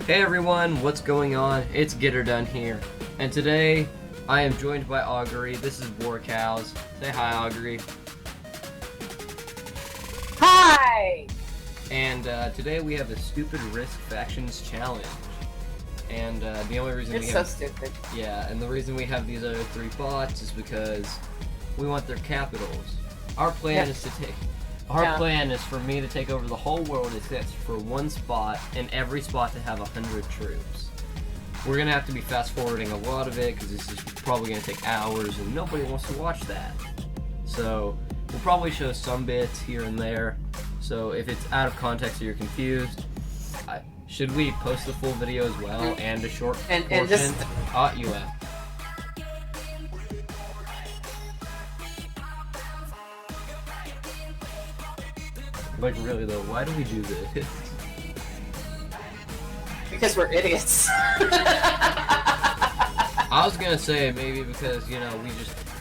Hey everyone, what's going on? It's Get Her Done here, and today I am joined by Augury. This is War Cows. Say hi, Augury. Hi! And today we have the Stupid Risk Factions Challenge. And the only reason It's we so have stupid. and the reason we have these other three bots is because we want their capitals. Our plan is to take. Our plan is for me to take over the whole world except for one spot, and every spot to have 100 troops. We're gonna have to be fast forwarding a lot of it because this is probably gonna take hours, and nobody wants to watch that. So we'll probably show some bits here and there. So if it's out of context or you're confused, should we post the full video as well and a short portion? And just You left. Like, really though, why do we do this? because we're idiots. I was gonna say maybe because, you know,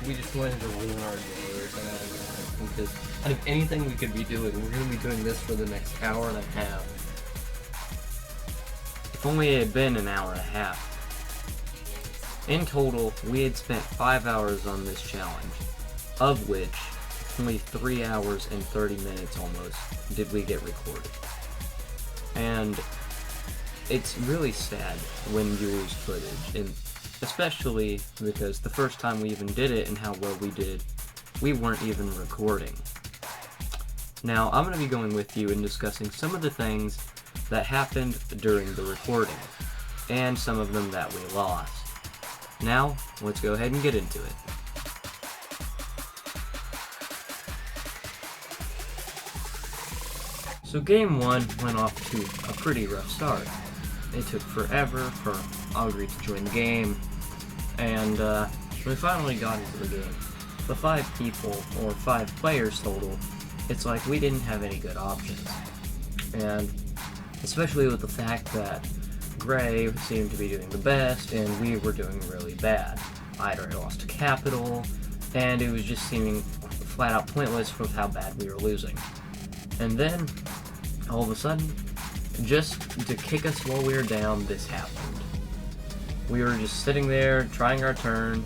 we just wanted to ruin our day or something. Because out of anything we could be doing, we're gonna be doing this for the next hour and a half. If only it had been an hour and a half. In total, we had spent 5 hours on this challenge, of which only 3 hours and 30 minutes almost did we get recorded. And it's really sad when you lose footage, and especially because the first time we even did it and how well we did, we weren't even recording. Now, I'm going to be going with you and discussing some of the things that happened during the recording, and some of them that we lost. Now, let's go ahead and get into it. So game 1 went off to a pretty rough start. It took forever for Augury to join the game, and we finally got into the game. The 5 people, or 5 players total, it's like we didn't have any good options. And especially with the fact that Gray seemed to be doing the best, and we were doing really bad. I'd already lost a capital, and it was just seeming flat out pointless with how bad we were losing. And then, all of a sudden, just to kick us while we were down, this happened. We were just sitting there, trying our turn,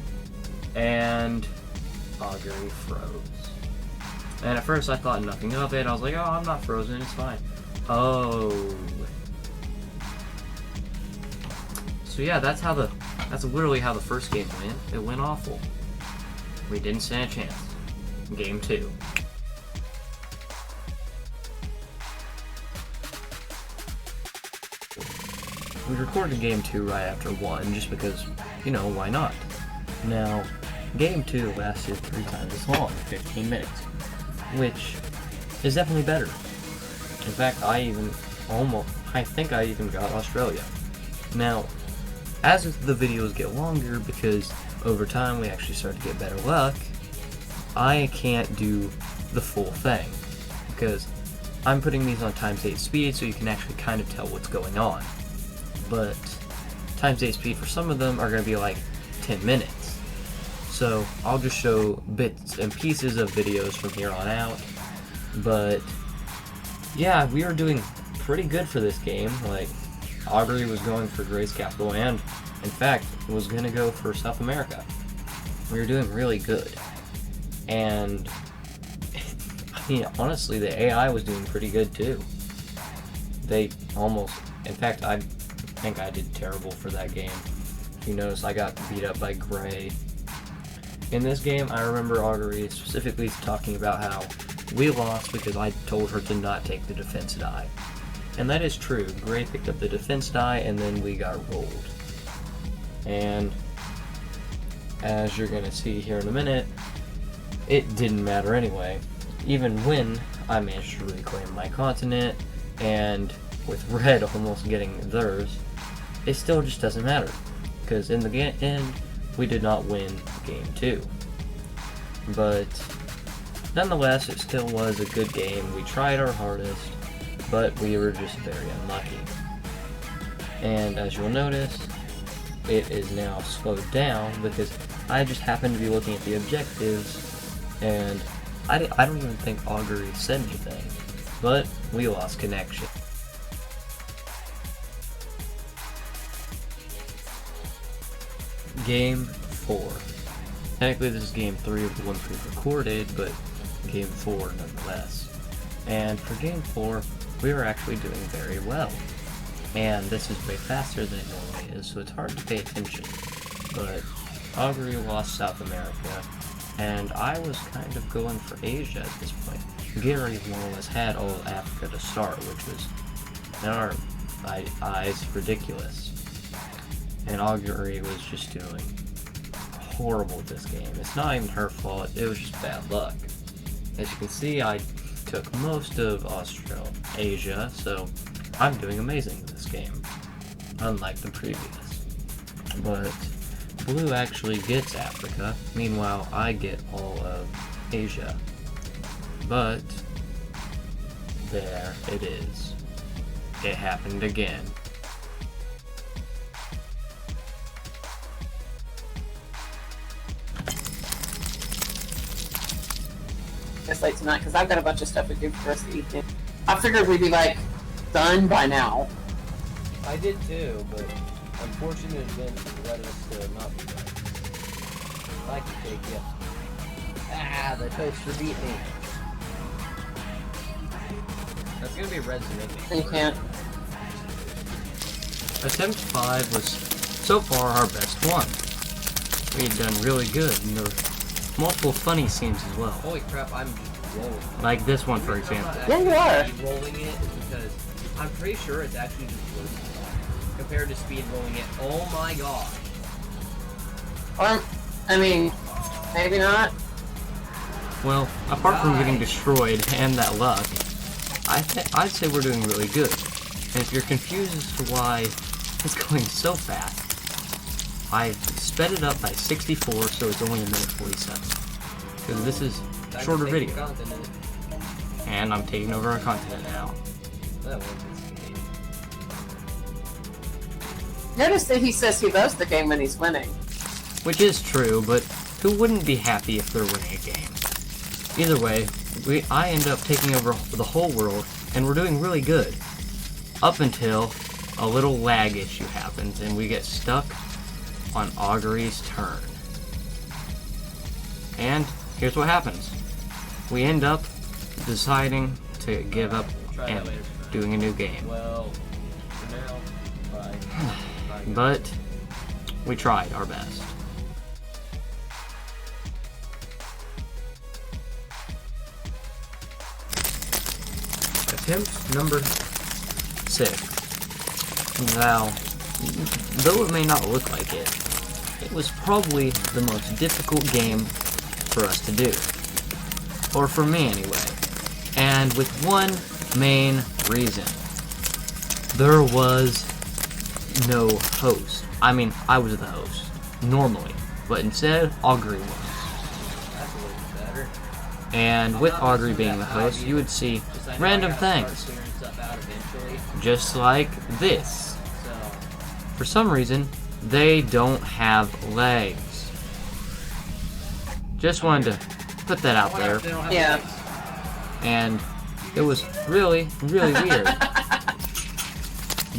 and Augury froze. And at first I thought nothing of it. I was like, oh, I'm not frozen, it's fine. Oh. So yeah, that's literally how the first game went. It went awful. We didn't stand a chance. Game 2. We recorded game 2 right after 1, just because, you know, why not? Now, game 2 lasted 3 times as long, 15 minutes, which is definitely better. In fact, I think I even got Australia. Now, as the videos get longer, because over time we actually start to get better luck, I can't do the full thing, because I'm putting these on ×8 speed so you can actually kind of tell what's going on. But ×8 speed for some of them are going to be like 10 minutes. So I'll just show bits and pieces of videos from here on out. But yeah, we were doing pretty good for this game. Like, Augury was going for Gray's capital and, in fact, was going to go for South America. We were doing really good. And, I mean, honestly, the AI was doing pretty good too. They almost, in fact, I think I did terrible for that game. You notice I got beat up by Gray. In this game, I remember Augury specifically talking about how we lost because I told her to not take the defense die. And that is true. Gray picked up the defense die and then we got rolled. And as you're gonna see here in a minute, it didn't matter anyway. Even when I managed to reclaim my continent, and with Red almost getting theirs, it still just doesn't matter. Because in the end, we did not win game 2. But nonetheless, it still was a good game. We tried our hardest, but we were just very unlucky. And as you'll notice, it is now slowed down because I just happened to be looking at the objectives, and I don't even think Augury said anything, but we lost connection. Game 4. Technically this is game 3 of the ones we've recorded, but game 4 nonetheless. And for game 4, we were actually doing very well. And this is way faster than it normally is, so it's hard to pay attention. But Augury lost South America, and I was kind of going for Asia at this point. Gary more or less had all of Africa to start, which was, in our eyes, ridiculous. And Augury was just doing horrible at this game. It's not even her fault, it was just bad luck. As you can see, I took most of Australasia, so I'm doing amazing in this game, unlike the previous. But Blue actually gets Africa, meanwhile I get all of Asia. But there it is. It happened again. It's late tonight because I've got a bunch of stuff to do for the rest of the evening. I figured we'd be like done by now. I did too, but unfortunately events led us to not be done. I like to take you. Ah, the toaster beat me. That's gonna be red to make. You can't. Attempt 5 was so far our best one. We had done really good, and there were multiple funny scenes as well. Holy crap, I'm just rolling. Like this one, for example. Yeah, you are. Rolling it because I'm pretty sure it's actually just loading compared to speed rolling it. Oh my god. Or, I mean, maybe not. Well, apart from getting destroyed and that luck, I'd say we're doing really good. And if you're confused as to why it's going so fast, I've sped it up by 64, so it's only 1:47. Because this is a shorter video. And I'm taking over a continent now. Notice that he says he loves the game when he's winning. Which is true, but who wouldn't be happy if they're winning a game? Either way, I end up taking over the whole world, and we're doing really good. Up until a little lag issue happens, and we get stuck on Augury's turn. And here's what happens. We end up deciding to give up and doing a new game. Well, for now, bye. But we tried our best. Attempt number 6. Now, though it may not look like it, it was probably the most difficult game for us to do. Or for me anyway. And with one main reason. There was no host. I mean, I was the host, normally. But instead, Augury was. That's a little better. And with Augury being the host, you would see random things. Just like this. For some reason, they don't have legs. Just wanted to put that out there. Yeah. And it was really, really weird.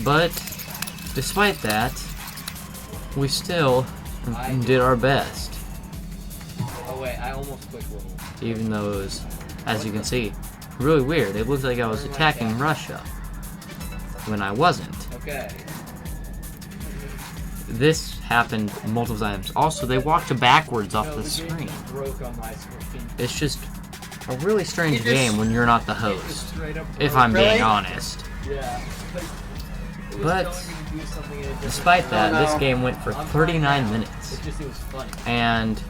But despite that, we still did our best. Oh wait, I almost quick rolled. Even though it was, as you can see, really weird. It looked like I was attacking Russia when I wasn't. Okay. This happened multiple times. Also, they walked backwards off the screen. Broke on my screen. It's just a really strange game when you're not the host, Straight up if broke. I'm being honest. Yeah. It was But telling me to do something in a different despite that, Oh, no. this game went for I'm 39 fine now. minutes. It was funny. And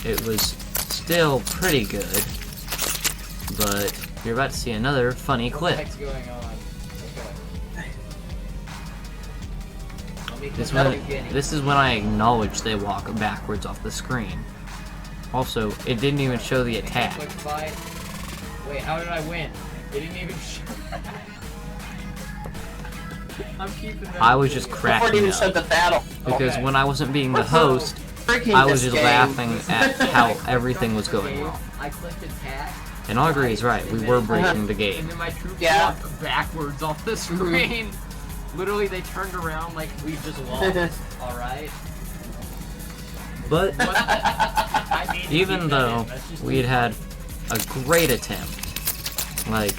it was still pretty good. But you're about to see another funny What clip. the heck's going on? Okay. Let me This, click when, the beginning. this is when I acknowledge they walk backwards off the screen. Also, it didn't even show the attack. Click fight. Wait, how did I win? It didn't even show. I'm keeping that. I was just Before it cracking even showed up. the battle. Because Okay. when I wasn't being the host, Freaking I was this just game. laughing at how everything was going wrong. I clicked attack. And Augury is right, we were breaking the And game. then my troops Yeah. walked backwards off the screen. Literally, they turned around like we just lost. Alright? But I need to even keep that though in. That's just we had had a great attempt, like,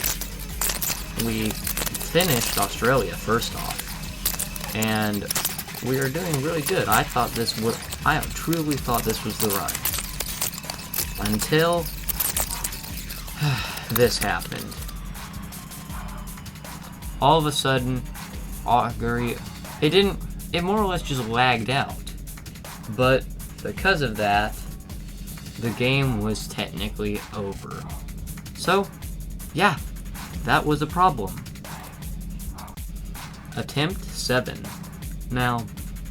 we finished Australia first off, and we were doing really good. I truly thought this was the run. Until this happened. All of a sudden, Augury, it more or less just lagged out. But because of that, the game was technically over. So, yeah, that was a problem. Attempt 7. Now,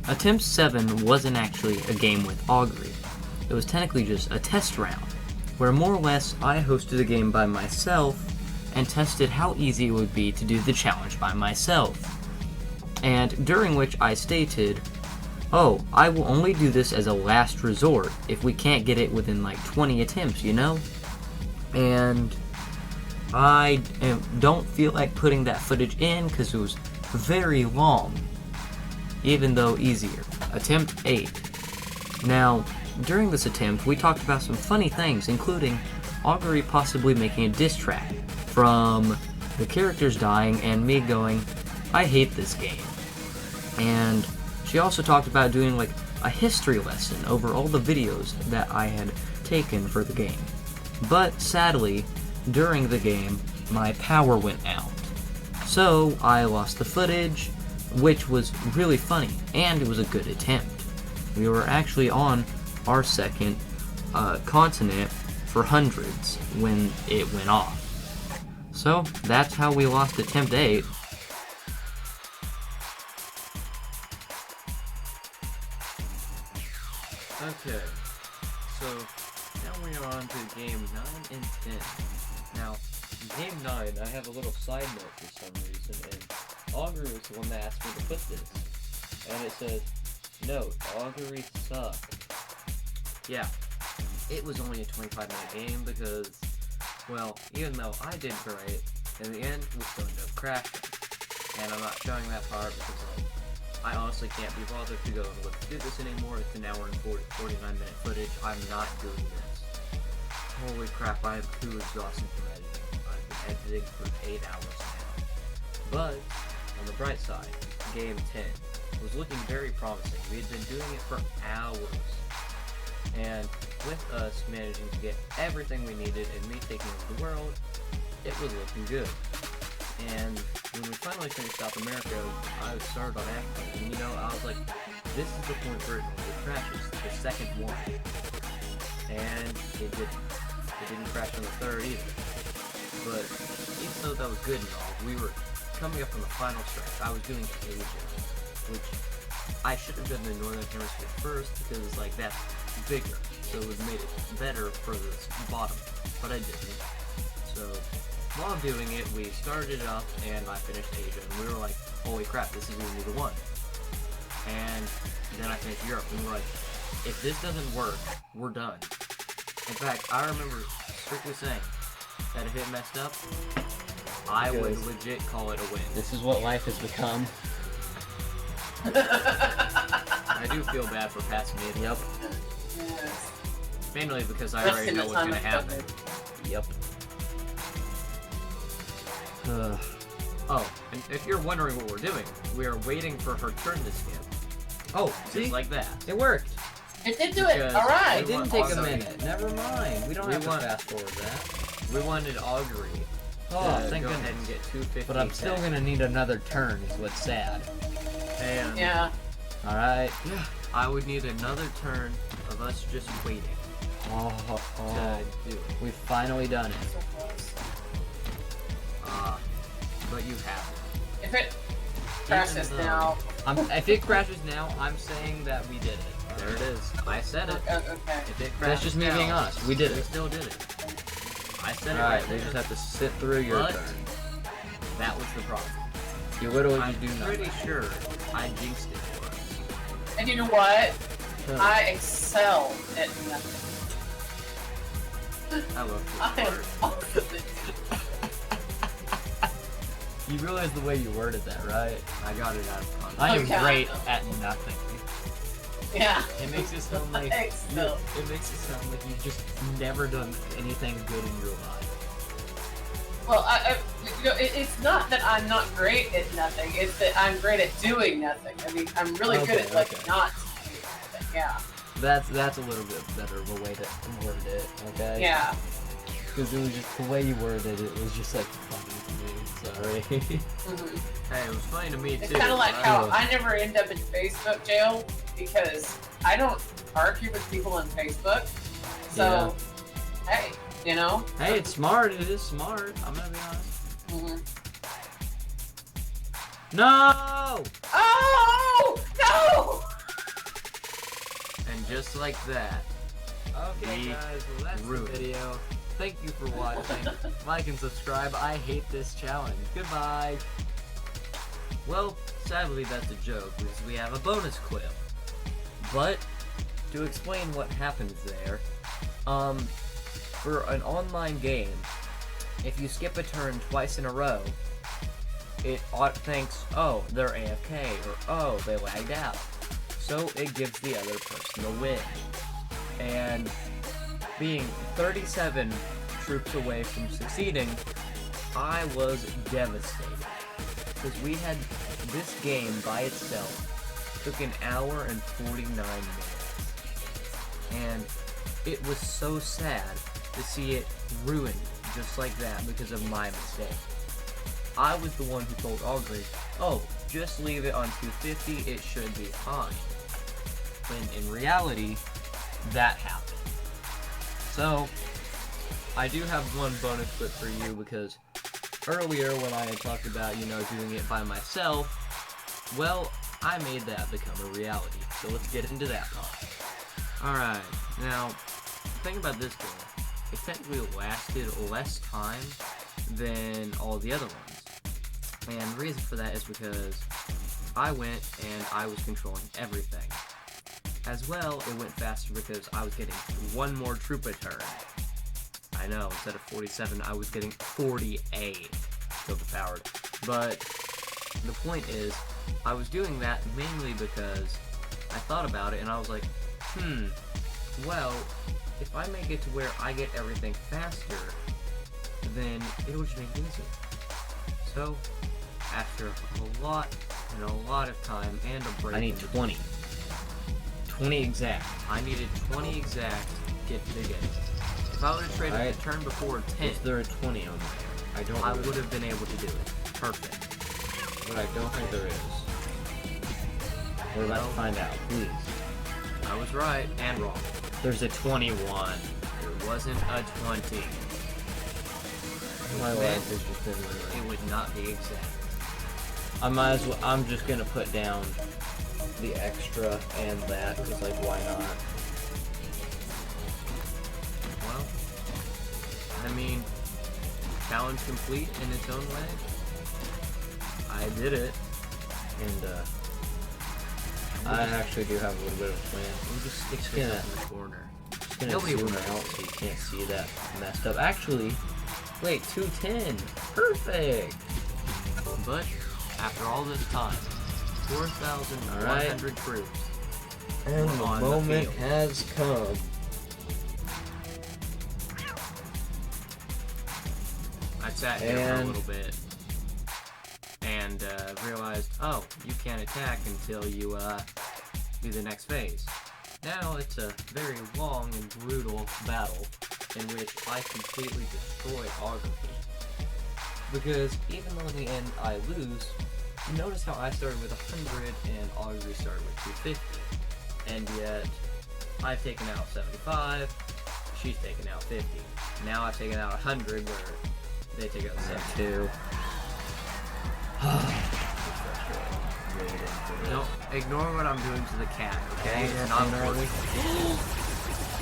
Attempt 7 wasn't actually a game with Augury. It was technically just a test round, where more or less I hosted a game by myself and tested how easy it would be to do the challenge by myself. And during which I stated, oh, I will only do this as a last resort if we can't get it within like 20 attempts, you know? And I don't feel like putting that footage in because it was very long, even though easier. Attempt 8. Now, during this attempt, we talked about some funny things, including Augury possibly making a diss track from the characters dying and me going, I hate this game. And she also talked about doing like a history lesson over all the videos that I had taken for the game. But sadly, during the game, my power went out. So I lost the footage, which was really funny, and it was a good attempt. We were actually on our second continent for hundreds when it went off. So that's how we lost attempt 8. Okay, so now we are on to game 9 and 10. Now, game 9, I have a little side note for some reason, and Augury was the one that asked me to put this. And it says, note, Augury sucked. Yeah, it was only a 25-minute game because, well, even though I did great, in the end, we still ended up crashing. And I'm not showing that part because, like, I honestly can't be bothered to go and look to do this anymore. It's an hour and 49-minute footage. I'm not doing this. Holy crap, I am too exhausted from editing. I've been editing for 8 hours now. But, on the bright side, game 10 was looking very promising. We had been doing it for hours. And with us managing to get everything we needed and me taking over the world, it was looking good. And when we finally finished South America, I started on Africa, and you know, I was like, this is the point where it crashes, the second one. And it didn't. It didn't crash on the third either. But even though that was good and all, we were coming up on the final stretch. I was doing Asia, which I should have done the Northern Hemisphere first because like that's bigger, so it would have made it better for the bottom, but I didn't. So while doing it, we started it up and I finished Asia, and we were like, holy crap, this is gonna be the one. And then I finished Europe, and we're like, if this doesn't work, we're done. In fact, I remember strictly saying that if it messed up, I would legit call it a win. This is what life has become. I do feel bad for passing it. Yep. Yes. Mainly because I already know what's gonna happen. Yep. Oh, and if you're wondering what we're doing, we are waiting for her turn to skip. Oh, see? Just like that. It worked. It did do it. Because All right. It didn't want take a Augury. minute. Never mind. We don't We have to want- fast forward that. We wanted Augury Oh, to thank go goodness. ahead and get 250. But I'm still gonna need another turn, is what's sad. And Yeah. Alright. yeah, I would need another turn of us just waiting Oh, to do it. we've finally done it. So close. But you have If it crashes Even though- now. If it crashes now, I'm saying that we did it. it. There it is. I said it. Okay. If it crashes That's just me now, being honest. We did we it. still did it. I said it Alright, right we there. just have to sit through your But- turn. That was the problem. You literally I'm just do nothing. pretty sure I jinxed it for us. And you know what? Huh. I excel at nothing. I love I this am part. awesome. You realize the way you worded that, right? I got it out of context. I am Okay. great at nothing. Yeah. It makes it sound like Thanks, Phil. it makes it sound like you've just never done anything good in your life. Well, it's not that I'm not great at nothing. It's that I'm great at doing nothing. I mean, I'm really good at not doing anything. Yeah. That's a little bit better of a way to word it. Okay. Yeah. Because it was just the way you worded it was just like funny to me. Sorry. Mm-hmm. Hey, it was funny to me It's too. kind of like how I never end up in Facebook jail because I don't argue with people on Facebook. So, hey, you know. Hey, it's smart. It is smart. I'm gonna be honest. Mm-hmm. No. Oh no! And just like that. Okay, We guys. Well, that's the ruined. video. Thank you for watching. Like and subscribe. I hate this challenge. Goodbye. Well, sadly, that's a joke because we have a bonus clip. But to explain what happens there, for an online game, if you skip a turn twice in a row, it thinks, oh, they're AFK, or oh, they lagged out. So it gives the other person the win. And being 37 troops away from succeeding, I was devastated. Because we had this game by itself took an hour and 49 minutes. And it was so sad to see it ruined just like that because of my mistake. I was the one who told Augury, oh, just leave it on 250, it should be fine. When in reality, that happened. So, I do have one bonus clip for you because earlier when I had talked about, you know, doing it by myself, well, I made that become a reality. So let's get into that part. Alright, now, the thing about this game, it technically lasted less time than all the other ones. And the reason for that is because I went and I was controlling everything. As well, it went faster because I was getting one more troop a turn. I know, instead of 47, I was getting 48 overpowered. But the point is, I was doing that mainly because I thought about it and I was like, well, if I make it to where I get everything faster, then it'll just make it easier. So, after a lot of time and a break. I need 20. 20 exact. I needed 20 exact to get to get it. If I would have traded Alright. the turn before 10, Is there a 20 on there? I would have been able to do it. Perfect. But I don't think there is. We're about to find out, please. I was right and wrong. There's a 21. There wasn't a 20. My life has just been It ruined. would not be exact. I might as well. I'm just gonna put down the extra and that because, like, why not? Well, I mean, challenge complete in its own way. I did it. And I actually do have a little bit of a plan. We'll just stick Just this gonna- up in the corner. Just gonna Nobody zoom will out notice. so you can't see that messed up. Actually, wait, 210. Perfect. But after all this time, 4,100 troops. And We're the on the moment field. has come. I sat here for a And- little bit and realized, oh, you can't attack until you do the next phase. Now it's a very long and brutal battle in which I completely destroy Augury. Because even though in the end I lose, you notice how I started with 100 and Augury started with 250. And yet, I've taken out 75, she's taken out 50. Now I've taken out 100 where they take out 72. Don't ignore what I'm doing to the cat, okay? It's not important.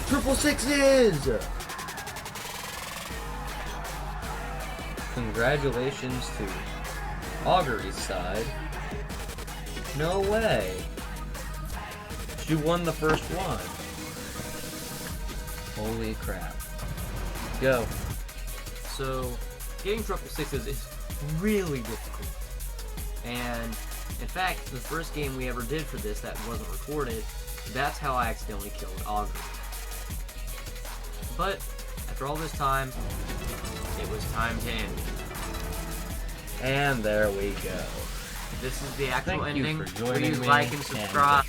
Triple sixes! Congratulations to Augury's side. No way. She won the first one. Holy crap. Go. So, getting triple sixes is really difficult. And, in fact, the first game we ever did for this that wasn't recorded, That's how I accidentally killed Augury. But after all this time, it was time to end it. And there we go. This is the actual Thank you ending. for joining Please me, like and and, subscribe.